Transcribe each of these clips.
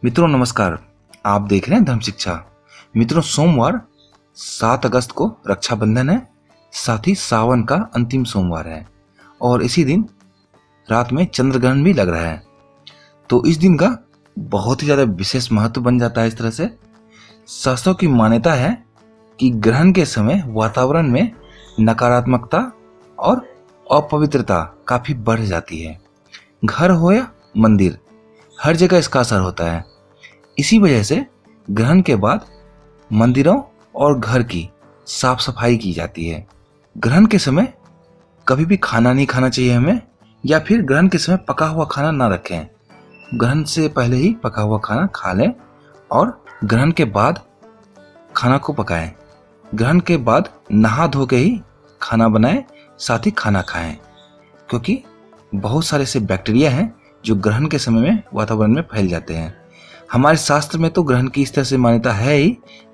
मित्रों नमस्कार, आप देख रहे हैं धर्म शिक्षा। मित्रों सोमवार 7 अगस्त को रक्षाबंधन है, साथ ही सावन का अंतिम सोमवार है और इसी दिन रात में चंद्र ग्रहण भी लग रहा है। तो इस दिन का बहुत ही ज्यादा विशेष महत्व बन जाता है। इस तरह से शास्त्रों की मान्यता है कि ग्रहण के समय वातावरण में नकारात्मकता और अपवित्रता काफी बढ़ जाती है। घर हो या मंदिर, हर जगह इसका असर होता है। इसी वजह से ग्रहण के बाद मंदिरों और घर की साफ सफाई की जाती है। ग्रहण के समय कभी भी खाना नहीं खाना चाहिए हमें, या फिर ग्रहण के समय पका हुआ खाना ना रखें। ग्रहण से पहले ही पका हुआ खाना खा लें और ग्रहण के बाद खाना को पकाएं। ग्रहण के बाद नहा धो के ही खाना बनाएं, साथ ही खाना खाएं, क्योंकि बहुत सारे ऐसे बैक्टीरिया हैं जो ग्रहण के समय में वातावरण में फैल जाते हैं। हमारे शास्त्र में तो ग्रहण की इस तरह से मान्यता है ही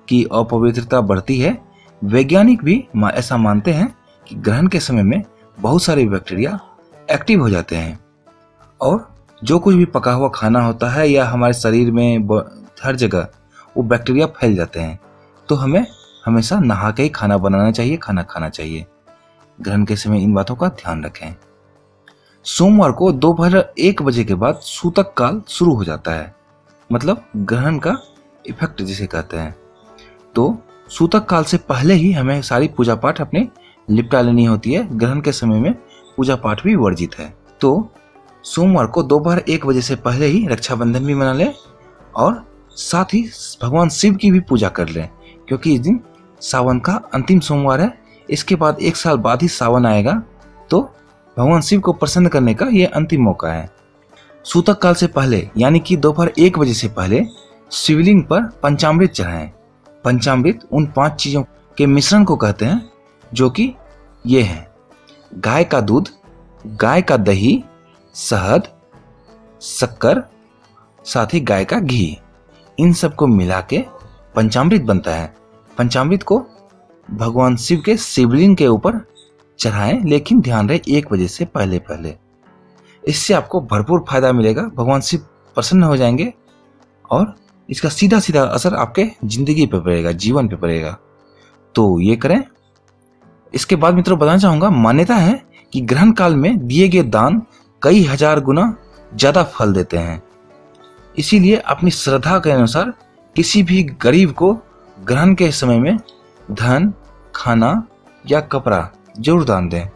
कि अपवित्रता बढ़ती है। वैज्ञानिक भी ऐसा मानते हैं कि ग्रहण के समय में बहुत सारे बैक्टीरिया एक्टिव हो जाते हैं और जो कुछ भी पका हुआ खाना होता है या हमारे शरीर में हर जगह वो बैक्टीरिया फैल जाते हैं। तो हमें हमेशा नहा के ही खाना बनाना चाहिए, खाना खाना चाहिए। ग्रहण के समय इन बातों का ध्यान रखें। सोमवार को दोपहर 1 बजे के बाद सूतक काल शुरू हो जाता है, मतलब ग्रहण का इफेक्ट जिसे कहते हैं। तो सूतक काल से पहले ही हमें सारी पूजा पाठ अपने निपटा लेनी होती है। ग्रहण के समय में पूजा पाठ भी वर्जित है। तो सोमवार को दोपहर 1 बजे से पहले ही रक्षाबंधन भी मना लें और साथ ही भगवान शिव की भी पूजा कर लें, क्योंकि इस दिन सावन का अंतिम सोमवार है। इसके बाद 1 साल बाद ही सावन आएगा, तो भगवान शिव को प्रसन्न करने का यह अंतिम मौका है। सूतक काल से पहले यानी कि दोपहर 1 बजे से पहले शिवलिंग पर पंचामृत चढ़ाएं। पंचामृत उन 5 चीजों के मिश्रण को कहते हैं, जो कि ये हैं: गाय का दूध, गाय का दही, शहद, शक्कर, साथ ही गाय का घी। इन सबको मिला के पंचामृत बनता है। पंचामृत को भगवान शिव के शिवलिंग के ऊपर चढ़ाएं, लेकिन ध्यान रहे 1 बजे से पहले पहले। इससे आपको भरपूर फायदा मिलेगा, भगवान शिव प्रसन्न हो जाएंगे और इसका सीधा सीधा असर आपके जिंदगी पे पड़ेगा, जीवन पे पड़ेगा। तो ये करें। इसके बाद मित्रों बताना चाहूंगा, मान्यता है कि ग्रहण काल में दिए गए दान कई हजार गुना ज्यादा फल देते हैं। इसीलिए अपनी श्रद्धा के अनुसार किसी भी गरीब को ग्रहण के समय में धन, खाना या कपड़ा जरूर दान दें।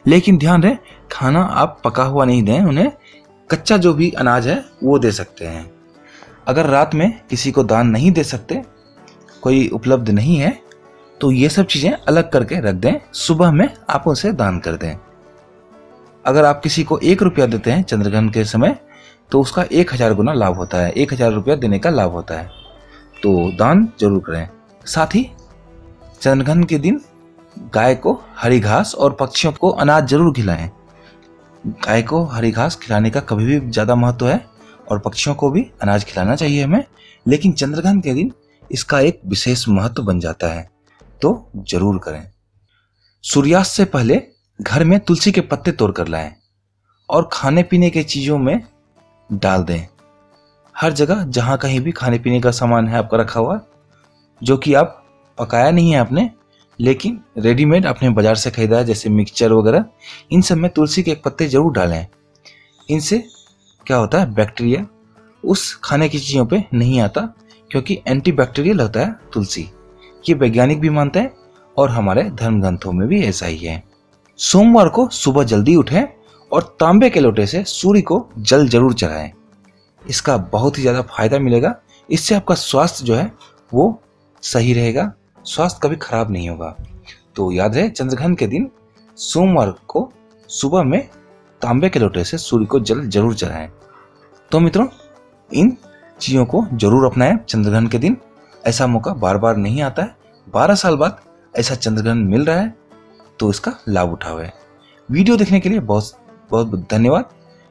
लेकिन ध्यान रहे, खाना आप पका हुआ नहीं दें, उन्हें कच्चा जो भी अनाज है वो दे सकते हैं। अगर रात में किसी को दान नहीं दे सकते, कोई उपलब्ध नहीं है, तो ये सब चीजें अलग करके रख दें। सुबह में आप उसे दान कर दें। अगर आप किसी को 1 रुपया देते हैं चंद्रग्रहण के समय, तो उसका 1000 गुना लाभ होता है। 1000 रुपया देने का लाभ होता है। तो दान जरूर करें। साथ ही चंद्रग्रहण के दिन गाय को हरी घास और पक्षियों को अनाज जरूर खिलाएं। गाय को हरी घास खिलाने का कभी भी ज्यादा महत्व है और पक्षियों को भी अनाज खिलाना चाहिए हमें, लेकिन चंद्रग्रहण के दिन इसका एक विशेष महत्व बन जाता है, तो जरूर करें। सूर्यास्त से पहले घर में तुलसी के पत्ते तोड़ कर लाएं और खाने पीने के चीजों में डाल दें। हर जगह जहां कहीं भी खाने पीने का सामान है आपका रखा हुआ, जो कि आप पकाया नहीं है आपने, लेकिन रेडीमेड आपने बाजार से खरीदा है, जैसे मिक्सचर वगैरह, इन सब में तुलसी के पत्ते जरूर डालें। इनसे क्या होता है, बैक्टीरिया उस खाने की चीजों पे नहीं आता, क्योंकि एंटीबैक्टीरियल होता है तुलसी। ये वैज्ञानिक भी मानते हैं और हमारे धर्म ग्रंथों में भी ऐसा ही है। सोमवार को सुबह जल्दी उठें और तांबे के लोटे से सूर्य को जल जरूर चढ़ाएं। इसका बहुत ही ज्यादा फायदा मिलेगा। इससे आपका स्वास्थ्य जो है वो सही रहेगा, स्वास्थ्य कभी खराब नहीं होगा। तो याद रहे, चंद्रग्रहण के दिन सोमवार को सुबह में तांबे के लोटे से सूर्य को जल जरूर चढ़ाएं। तो मित्रों, इन चीजों को जरूर अपनाएं चंद्रग्रहण के दिन। ऐसा मौका बार बार नहीं आता है। 12 साल बाद ऐसा चंद्रग्रहण मिल रहा है, तो इसका लाभ उठाओ। वीडियो देखने के लिए बहुत बहुत धन्यवाद।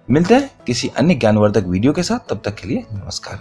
मिलते हैं किसी अन्य ज्ञानवर्धक वीडियो के साथ। तब तक के लिए नमस्कार।